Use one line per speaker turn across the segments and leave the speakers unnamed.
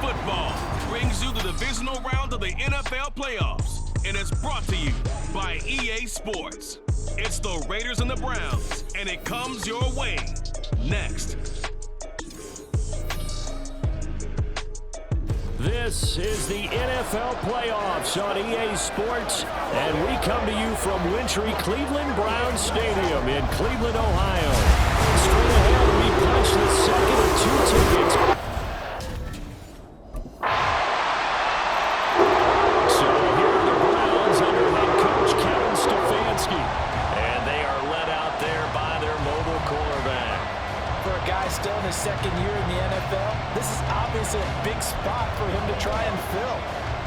football brings you the divisional round of the NFL playoffs, and it's brought to you by EA Sports. It's the Raiders and the Browns, and it comes your way next.
This is the NFL playoffs on EA Sports, and we come to you from wintry Cleveland Browns Stadium in Cleveland, Ohio. Straight ahead, we punch the second of two tickets. So here are the Browns under head coach Kevin Stefanski, and they are led out there by their mobile quarterback.
For a guy still in his second year in the NFL, this is obviously a big spot for him to try and fill.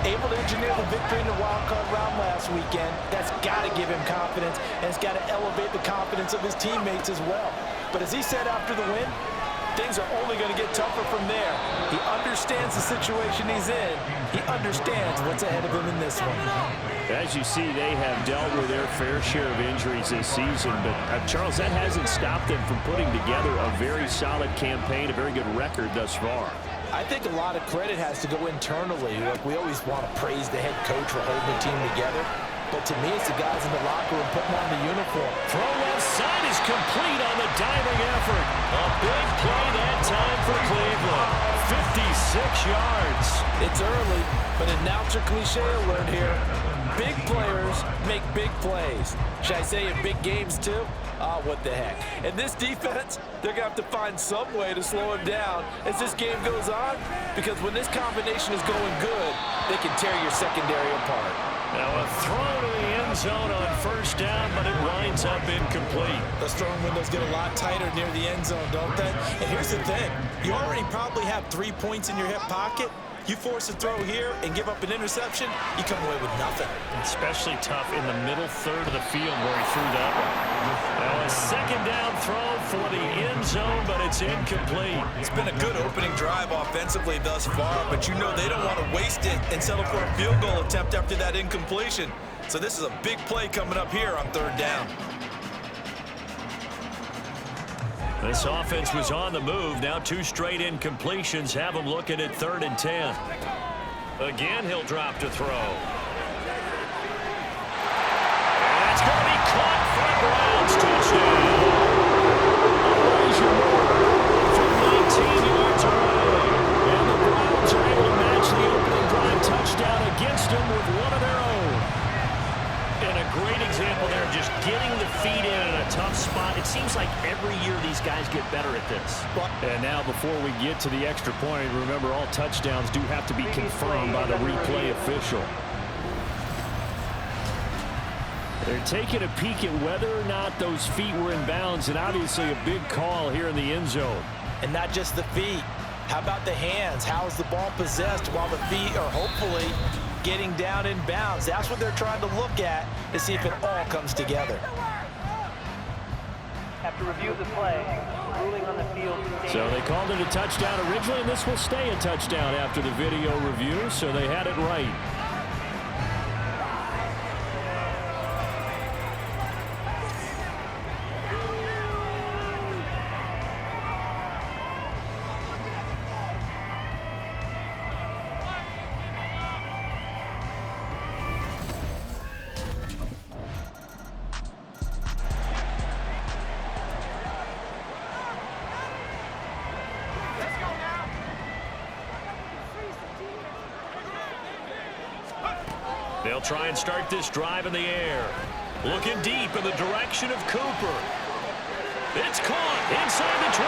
Able to engineer the victory in the wild card round last weekend, that's got to give him confidence, and it's got to elevate the confidence of his teammates as well. But as he said after the win, things are only going to get tougher from there. He understands the situation he's in. He understands what's ahead of him in this one.
As you see, they have dealt with their fair share of injuries this season, but Charles, that hasn't stopped them from putting together a very solid campaign, a very good record thus far.
I think a lot of credit has to go internally. Look, we always want to praise the head coach for holding the team together, but to me, it's the guys in the locker room putting on the uniform.
Throw left side is complete on the diving effort. A big play that time for Cleveland. 56 yards.
It's early, but announcer cliche alert here. Big players make big plays. Should I say in big games too? What the heck. And this defense, they're going to have to find some way to slow him down as this game goes on, because when this combination is going good, they can tear your secondary apart.
Now a throw to the end zone on first down, but it winds up incomplete.
Those throwing windows get a lot tighter near the end zone, don't they? And here's the thing. You already probably have 3 points in your hip pocket. You force a throw here and give up an interception, you come away with nothing.
Especially tough in the middle third of the field where he threw that one. Now a second down throw for the end zone, but it's incomplete.
It's been a good opening drive offensively thus far, but you know they don't want to waste it and settle for a field goal attempt after that incompletion. So this is a big play coming up here on third down.
This offense was on the move. Now 2 straight incompletions have them looking at 3rd and 10. Again, he'll drop to throw. That's going to be caught for a Browns touchdown. From 19 yards away. And the Browns are able to match the opening drive touchdown against them with one of their own. And a great example there of just getting the feet in a tough spot. It seems like every year these guys get better at this. And now before we get to the extra point, remember all touchdowns do have to be confirmed by the replay official. They're taking a peek at whether or not those feet were in bounds, and obviously a big call here in the end zone.
And not just the feet. How about the hands? How is the ball possessed while the feet are hopefully getting down in bounds? That's what they're trying to look at to see if it all comes together.
Have to review the play. Ruling on the field.
So they called it a touchdown originally, and this will stay a touchdown after the video review, so they had it right. They'll try and start this drive in the air. Looking deep in the direction of Cooper. It's caught inside the 25.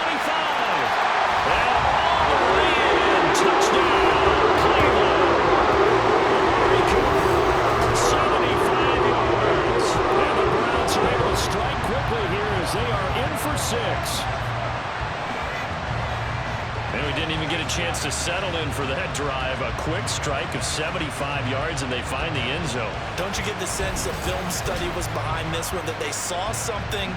And all the way in. Touchdown, Cleveland. Cooper, 75 yards. And the Browns are able to strike quickly here as they are in for 6. And we didn't even get a chance to settle in for that drive. A quick strike of 75 yards, and they find the end zone.
Don't you get the sense the film study was behind this one, that they saw something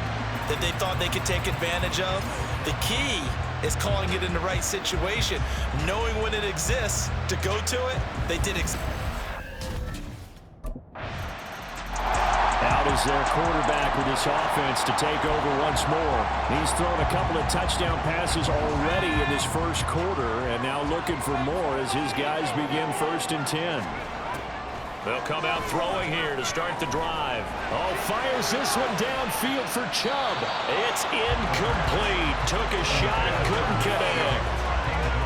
that they thought they could take advantage of? The key is calling it in the right situation. Knowing when it exists to go to it, they did
Out is is their quarterback with this offense to take over once more. He's thrown a couple of touchdown passes already in this first quarter, and now looking for more as his guys begin 1st and 10. They'll come out throwing here to start the drive. Oh, fires this one downfield for Chubb. It's incomplete. Took a shot, couldn't connect.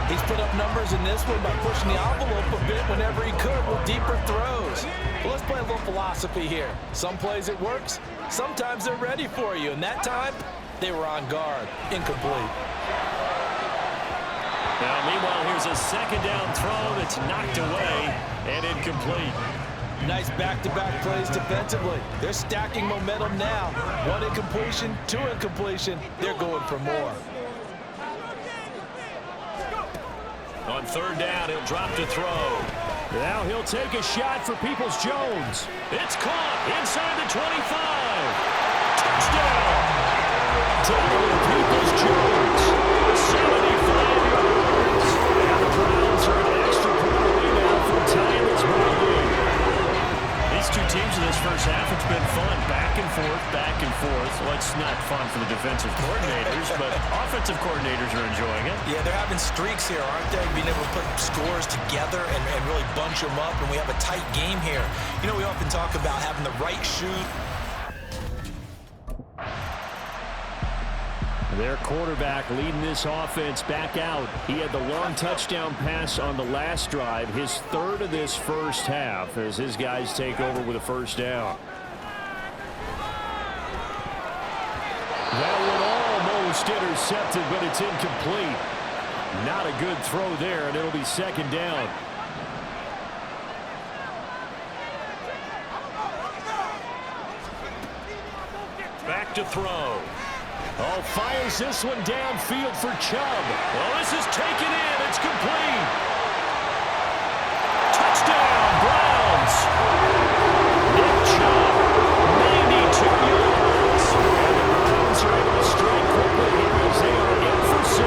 He's put up numbers in this one by pushing the envelope a bit whenever he could with deeper throws. Well, let's play a little philosophy here. Some plays it works. Sometimes they're ready for you. And that time, they were on guard. Incomplete.
Now, meanwhile, here's a 2nd down throw that's knocked away and incomplete.
Nice back-to-back plays defensively. They're stacking momentum now. 1 incompletion, 2 incompletion. They're going for more.
On 3rd down, he'll drop to throw. Now he'll take a shot for Peoples-Jones. It's caught inside the 25. Touchdown! Taylor Peoples-Jones, 75 yards. And the Browns are an extra point away now from tying this ball game. These two teams in this first half, it's been fun. Back and forth, back and forth. Well, it's not fun for the defensive coordinators, but offensive coordinators are enjoying it.
Yeah, they're having streaks here, aren't they? Being able to put scores together and really bunch them up, and we have a tight game here. You know, we often talk about having the right shoot.
Their quarterback leading this offense back out. He had the long touchdown pass on the last drive, his 3rd of this first half, as his guys take over with a 1st down. That one almost intercepted, but it's incomplete. Not a good throw there, and it'll be 2nd down. Back to throw. Oh, fires this one downfield for Chubb. Oh, this is taken in. It's complete. Touchdown, Browns. Nick Chubb, 92 yards. And the Browns are able to strike quickly here as they are in for 6.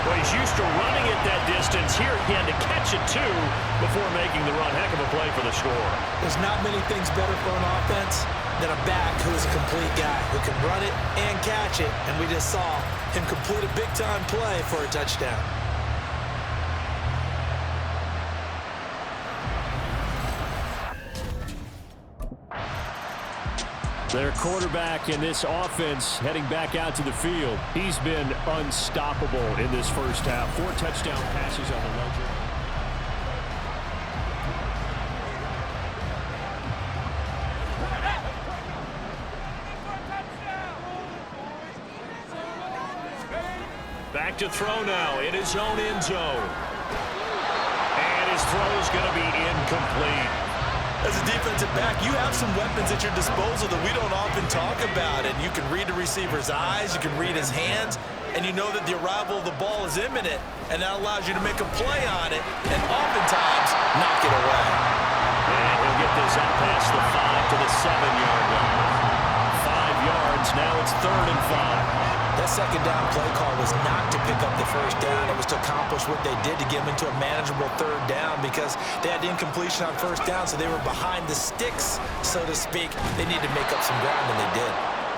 Well, he's used to running it that distance. Here he had to catch it, too, before making the run. Heck of a play for the score.
There's not many things better for an offense than a back who is a complete guy who can run it and catch it. And we just saw him complete a big-time play for a touchdown.
Their quarterback in this offense heading back out to the field. He's been unstoppable in this first half. 4 touchdown passes on the ledger. Back to throw now in his own end zone. And his throw is going to be incomplete.
As a defensive back, you have some weapons at your disposal that we don't often talk about. And you can read the receiver's eyes, you can read his hands, and you know that the arrival of the ball is imminent. And that allows you to make a play on it and oftentimes knock it away.
And he'll get this out past the 5 to the 7-yard line. 5 yards, now it's 3rd and 5.
That 2nd down play call was not to pick up the 1st down. It was to accomplish what they did to get them into a manageable 3rd down because they had incompletion on 1st down, so they were behind the sticks, so to speak. They needed to make up some ground, and they did.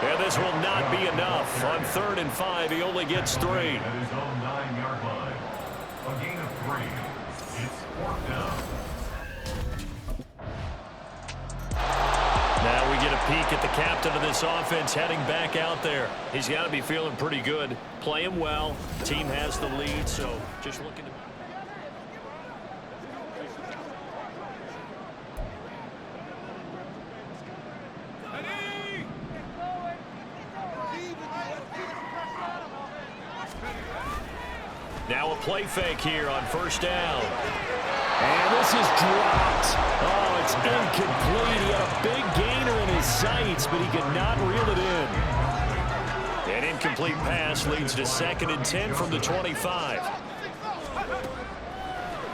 And this will not be enough. On 3rd and 5, he only gets 3.
At his own 9-yard line. A gain of 3. It's 4th down.
Now we get a peek at the captain of this offense heading back out there. He's got to be feeling pretty good. Playing well. Team has the lead, so just looking to... Now a play fake here on 1st down. And this is dropped. Oh, it's incomplete. He had a big gainer in his sights, but he could not reel it in. An incomplete pass leads to 2nd and 10 from the 25.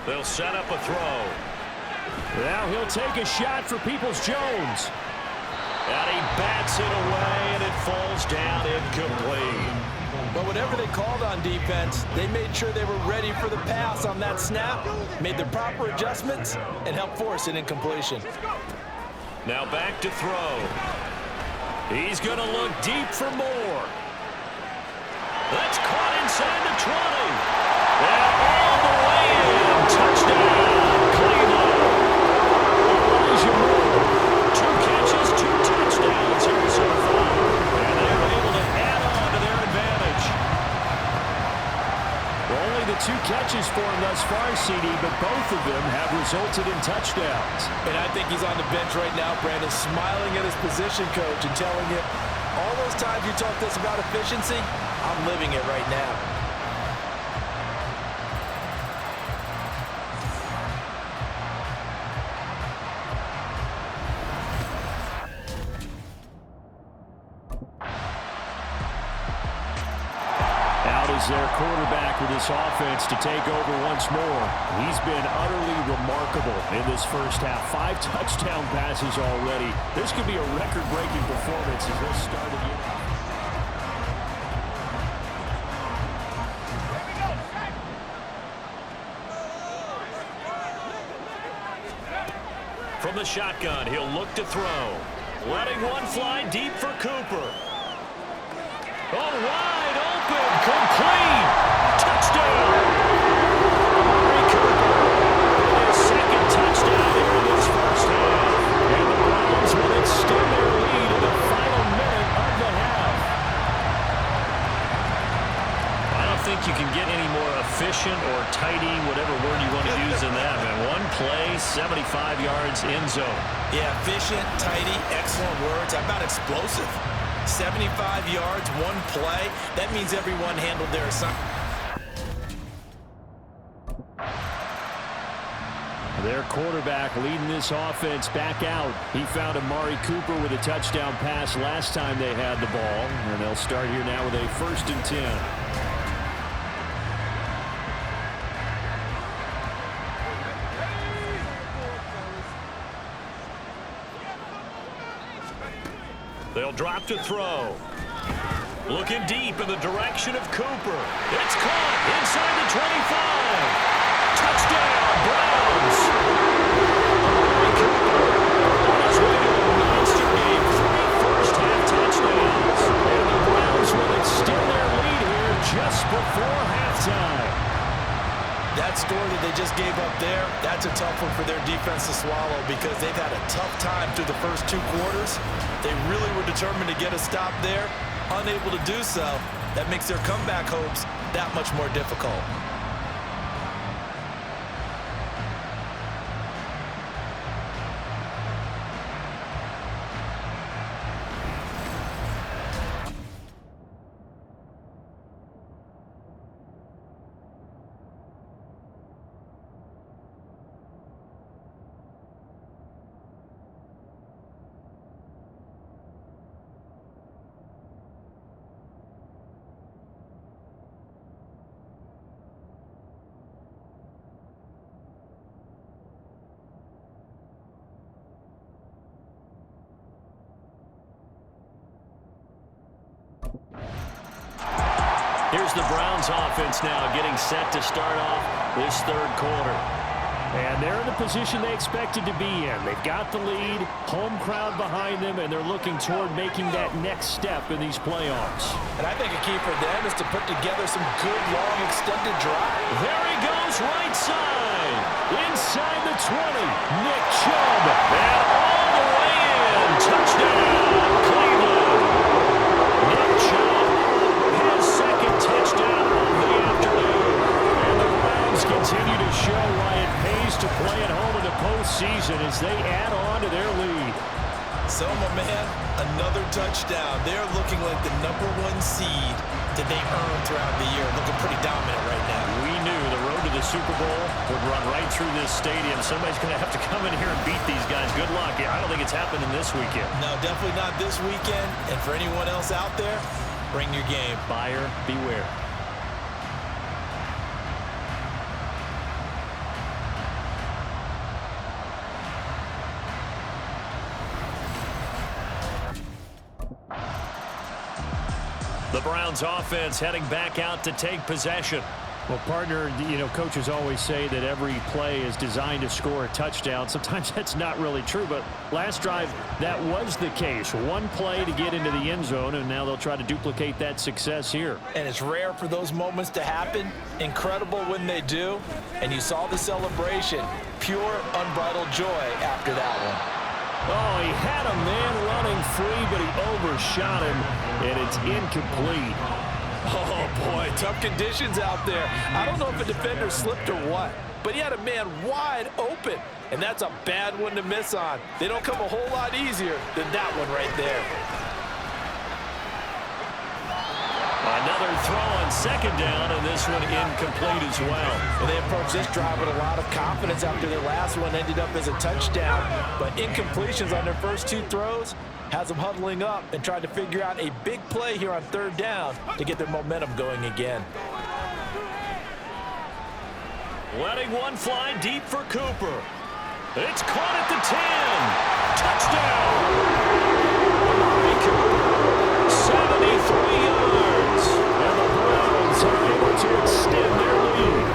They'll set up a throw. Now he'll take a shot for Peoples-Jones. And he bats it away, and it falls down incomplete.
But whatever they called on defense, they made sure they were ready for the pass on that snap, made the proper adjustments, and helped force an incompletion.
Now back to throw. He's going to look deep for more. That's caught inside the 20. And all the way in. Touchdown, Cleveland. Elijah Moore. 2 catches, 2 touchdowns here so far. And they're able to add on to their advantage. Well, only the 2 catches for him thus far, CD, but both of them have resulted in touchdowns.
And I think he's on the bench right now, Brandon, smiling at his position coach and telling him, all those times you talked to us about efficiency, I'm living it right now.
Out is their quarterback with this offense to take over once more. He's been utterly remarkable in this first half. 5 touchdown passes already. This could be a record-breaking performance as this started here. From the shotgun, he'll look to throw. Letting one fly deep for Cooper. Oh, wide open, complete, touchdown. Amari Cooper with his 2nd touchdown here in this first half. And the Browns will extend their lead in the final minute of the half. I don't think you can get any more efficient or tidy, whatever word you want to use in that, man. One play, 75 yards, end zone.
Yeah, efficient, tidy, excellent words. How about explosive? 75 yards, 1 play. That means everyone handled their assignment.
Their quarterback leading this offense back out. He found Amari Cooper with a touchdown pass last time they had the ball. And they'll start here now with a 1st and 10. They'll drop to throw. Looking deep in the direction of Cooper. It's caught inside the 25. Touchdown, Browns. Amari Cooper on his way to a monster game. 3 first-half touchdowns. And the Browns will extend their lead here just before halftime.
That score that they just gave up there, that's a tough one for their defense to swallow because they've had a tough time through the first 2 quarters. They really were determined to get a stop there, unable to do so. That makes their comeback hopes that much more difficult.
Here's the Browns offense now getting set to start off this 3rd quarter. And they're in the position they expected to be in. They've got the lead, home crowd behind them, and they're looking toward making that next step in these playoffs.
And I think a key for them is to put together some good, long, extended drive.
There he goes, right side. Inside the 20. Nick Chubb. And all the way in. Touchdown, Cleveland. Nick Chubb, his 2nd touchdown of the afternoon. And the Browns continue to show why it pays to play at home in the postseason as they add on to their lead.
So, my man, another touchdown. They're looking like the #1 seed that they earned throughout the year. Looking pretty dominant right now.
We knew the road to the Super Bowl would run right through this stadium. Somebody's going to have to come in here and beat these guys. Good luck. I don't think it's happening this weekend.
No, definitely not this weekend. And for anyone else out there, bring your game.
Buyer beware. The Browns offense heading back out to take possession. Well, partner, coaches always say that every play is designed to score a touchdown. Sometimes that's not really true, but last drive, that was the case. One play to get into the end zone, and now they'll try to duplicate that success here.
And it's rare for those moments to happen. Incredible when they do. And you saw the celebration. Pure, unbridled joy after that one.
Oh, he had a man running free, but he overshot him, and it's incomplete.
Oh, boy, tough conditions out there. I don't know if a defender slipped or what, but he had a man wide open, and that's a bad one to miss on. They don't come a whole lot easier than that one right there.
Another throw on second down, and this one incomplete as well.
And they approached this drive with a lot of confidence after their last one ended up as a touchdown, but incompletions on their first two throws has them huddling up and trying to figure out a big play here on third down to get their momentum going again.
Letting one fly deep for Cooper. It's caught at the 10. Touchdown! 73 yards. And the Browns are able to extend their lead.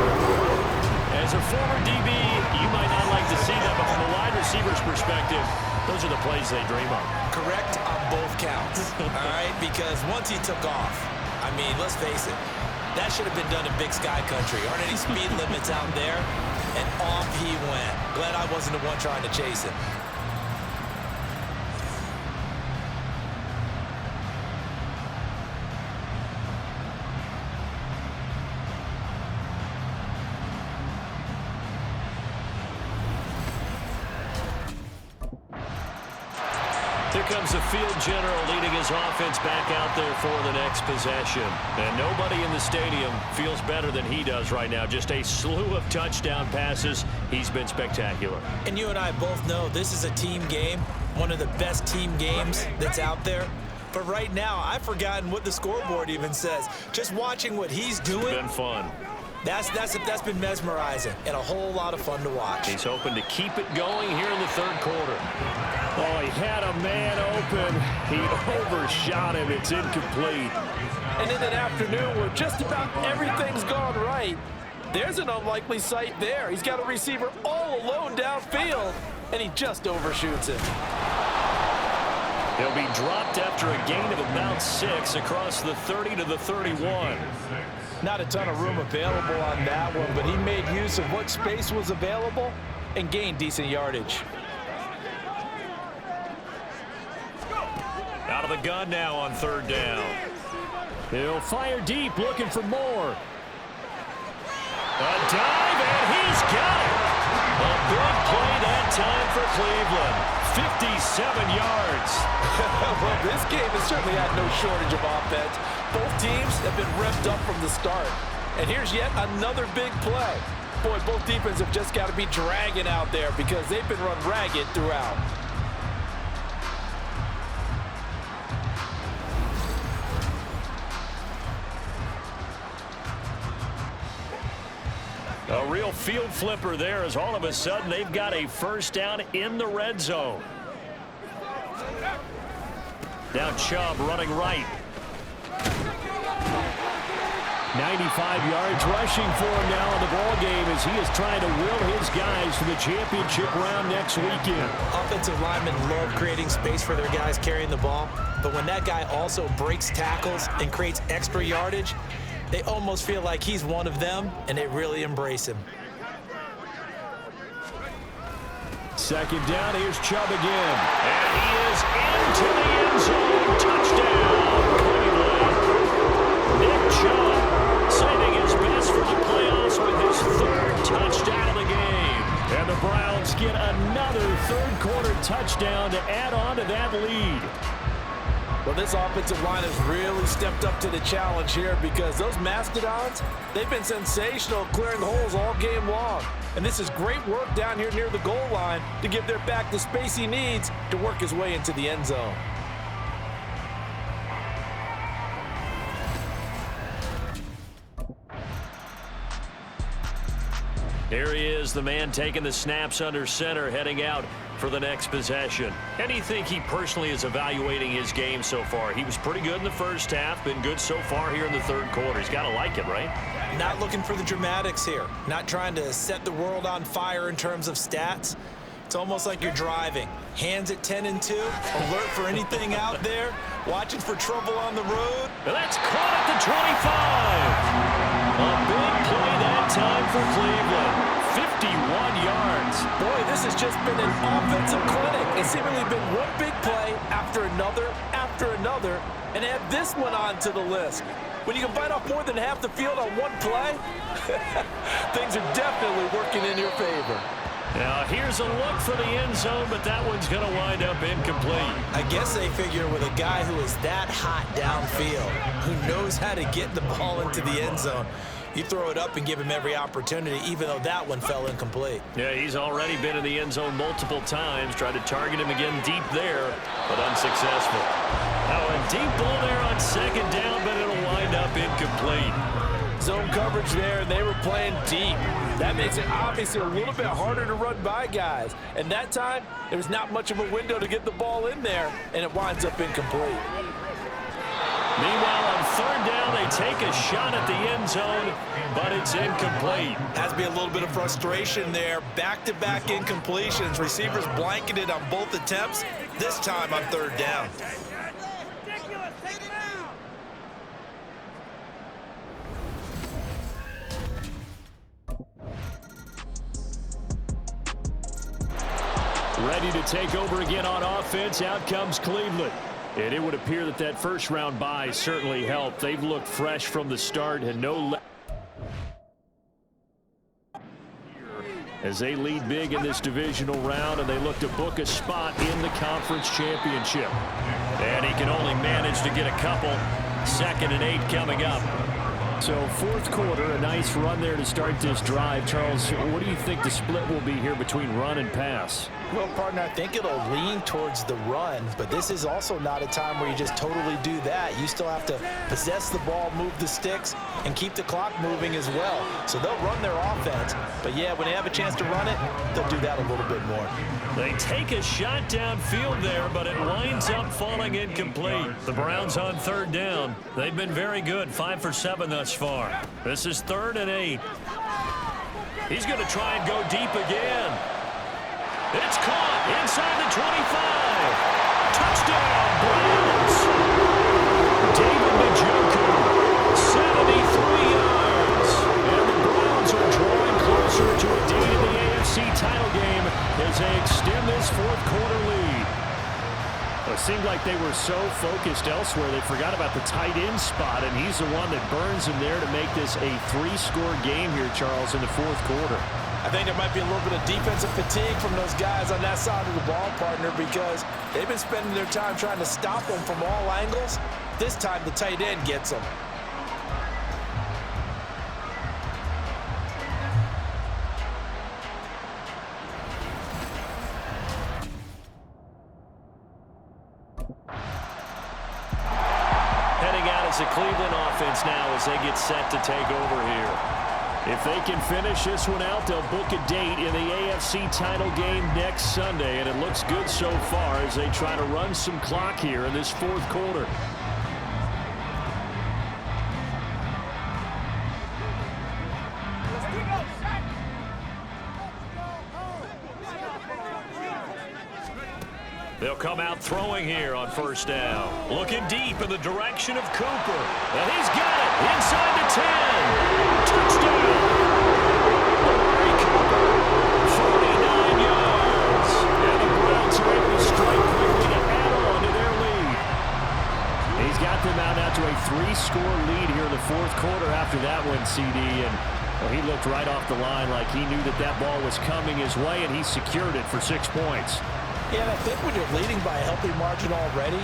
As a former DB, you might not like to see that, but from a wide receiver's perspective, those are the plays they dream of.
Correct on both counts, all right? Because once he took off, I mean, let's face it, that should have been done in Big Sky Country. Aren't any speed limits out there? And off he went. Glad I wasn't the one trying to chase him.
Here comes the field general leading his offense back out there for the next possession. And nobody in the stadium feels better than he does right now. Just a slew of touchdown passes. He's been spectacular.
And you and I both know this is a team game, one of the best team games that's out there. But right now, I've forgotten what the scoreboard even says. Just watching what he's doing.
It's been fun.
That's been mesmerizing and a whole lot of fun to watch.
He's hoping to keep it going here in the third quarter. Oh, he had a man open. He overshot him. It's incomplete.
And in an afternoon where just about everything's gone right, there's an unlikely sight there. He's got a receiver all alone downfield, and he just overshoots him.
He'll be dropped after a gain of about 6 across the 30 to the 31.
Not a ton of room available on that one, but he made use of what space was available and gained decent yardage.
Out of the gun now on third down. He'll fire deep, looking for more. A dive, and he's got it. A big play that time for Cleveland. 57 yards.
Well, this game has certainly had no shortage of offense. Both teams have been revved up from the start. And here's yet another big play. Boy, both defenses have just got to be dragging out there because they've been run ragged throughout.
A real field flipper there as all of a sudden they've got a first down in the red zone. Now Chubb running right. 95 yards rushing for him now in the ball game as he is trying to will his guys to the championship round next weekend.
Offensive linemen love creating space for their guys carrying the ball, but when that guy also breaks tackles and creates extra yardage, they almost feel like he's one of them, and they really embrace him.
Second down, here's Chubb again. And he is into the end zone. Touchdown, Cleveland. Nick Chubb saving his best for the playoffs with his third touchdown of the game. And the Browns get another third quarter touchdown to add on to that lead.
Well, this offensive line has really stepped up to the challenge here because those Mastodons, they've been sensational clearing holes all game long. And this is great work down here near the goal line to give their back the space he needs to work his way into the end zone.
Here he is, the man taking the snaps under center, heading out for the next possession. How do you think he personally is evaluating his game so far? He was pretty good in the first half, been good so far here in the third quarter. He's got to like it, right?
Not looking for the dramatics here. Not trying to set the world on fire in terms of stats. It's almost like you're driving. Hands at 10 and 2, alert for anything out there, watching for trouble on the road.
And that's caught at the 25. A big play that time for Cleveland. 51 yards.
Boy, this has just been an offensive clinic. It's seemingly been one big play after another, and add this one on to the list. When you can bite off more than half the field on one play, things are definitely working in your favor.
Now, here's a look for the end zone, but that one's going to wind up incomplete.
I guess they figure with a guy who is that hot downfield, who knows how to get the ball into the end zone, you throw it up and give him every opportunity, even though that one fell incomplete.
Yeah, he's already been in the end zone multiple times. Tried to target him again deep there, but unsuccessful. Oh, and deep ball there on second down, but it'll wind up incomplete.
Zone coverage there, and they were playing deep. That makes it obviously a little bit harder to run by guys. And that time, there was not much of a window to get the ball in there, and it winds up incomplete.
Meanwhile, on third down, they take a shot at the end zone, but it's incomplete.
Has to be a little bit of frustration there. Back-to-back incompletions. Receivers blanketed on both attempts, this time on third down.
Ready to take over again on offense. Out comes Cleveland. And it would appear that that first-round bye certainly helped. They've looked fresh from the start and no as they lead big in this divisional round, and they look to book a spot in the conference championship. And he can only manage to get a couple. 2nd and 8 coming up. So fourth quarter, a nice run there to start this drive. Charles, what do you think the split will be here between run and pass?
Well, partner, I think it'll lean towards the run, but this is also not a time where you just totally do that. You still have to possess the ball, move the sticks, and keep the clock moving as well. So they'll run their offense, but yeah, when they have a chance to run it, they'll do that a little bit more.
They take a shot downfield there, but it winds up falling incomplete. The Browns on third down. They've been very good, 5 for 7 thus far. This is 3rd and 8. He's going to try and go deep again. It's caught inside the 25. Touchdown, Browns. David Njoku, 73 yards. And the Browns are drawing closer to a date in the AFC title game as they extend this fourth quarter lead. It seemed like they were so focused elsewhere they forgot about the tight end spot, and he's the one that burns them there to make this a 3-score game here, Charles, in the fourth quarter.
I think there might be a little bit of defensive fatigue from those guys on that side of the ball, partner, because they've been spending their time trying to stop them from all angles. This time the tight end gets them.
Heading out as the Cleveland offense now as they get set to take over here. If they can finish this one out, they'll book a date in the AFC title game next Sunday, and it looks good so far as they try to run some clock here in this fourth quarter. They'll come out throwing here on first down. Looking deep in the direction of Cooper. And he's got it inside the 10. Touchdown. Amari Cooper, 49 yards. And the Browns are able to strike quickly to add on to their lead. He's got them out now to a 3-score lead here in the fourth quarter after that one, CD. And well, he looked right off the line like he knew that that ball was coming his way, and he secured it for 6 points.
Yeah, and I think when you're leading by a healthy margin already,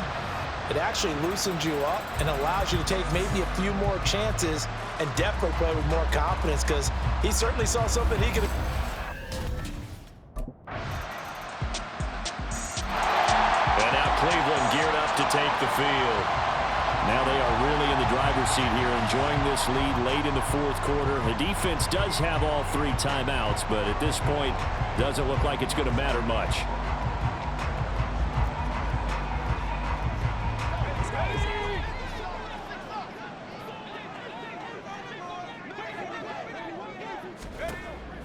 it actually loosens you up and allows you to take maybe a few more chances and definitely play with more confidence, because he certainly saw something he could have.
And now Cleveland geared up to take the field. Now they are really in the driver's seat here, enjoying this lead late in the fourth quarter. The defense does have all 3 timeouts, but at this point, doesn't look like it's going to matter much.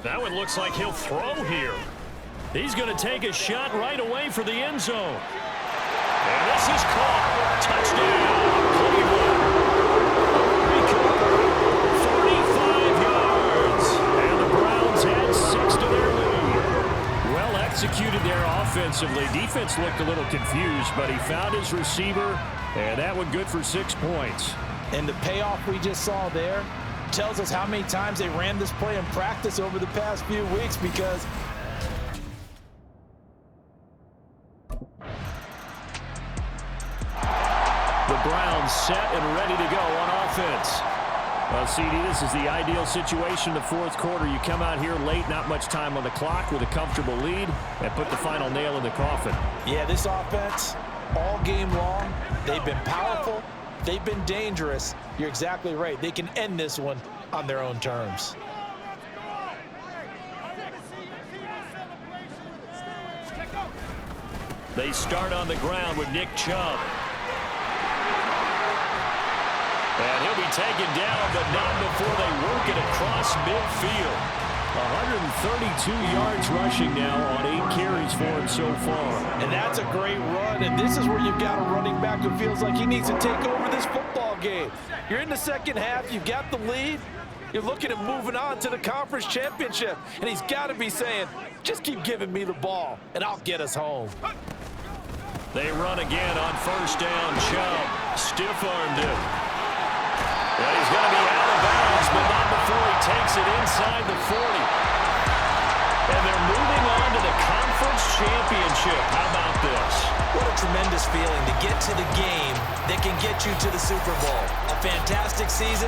That one looks like he'll throw here. He's going to take a shot right away for the end zone. And this is caught. Touchdown, Cleveland. Amari Cooper, 45 yards. And the Browns had 6 to their lead. Well executed there offensively. Defense looked a little confused, but he found his receiver, and that one good for 6 points.
And the payoff we just saw there tells us how many times they ran this play in practice over the past few weeks, because
the Browns set and ready to go on offense. Well, CD, this is the ideal situation in the fourth quarter. You come out here late, not much time on the clock, with a comfortable lead, and put the final nail in the coffin.
Yeah, this offense, all game long, they've been powerful, they've been dangerous. You're exactly right. They can end this one on their own terms.
They start on the ground with Nick Chubb. And he'll be taken down, but not before they work it across midfield. 132 yards rushing now on 8 carries for him so far.
And that's a great run, and this is where you've got a running back who feels like he needs to take over this football game. You're in the second half, you've got the lead, you're looking at moving on to the conference championship, and he's got to be saying, just keep giving me the ball, and I'll get us home.
They run again on first down. Chubb stiff-armed it. And he's going to be out of bounds, but not before he takes it inside the 40. And they're moving on to the conference championship. How about this?
What a tremendous feeling to get to the game that can get you to the Super Bowl. A fantastic season.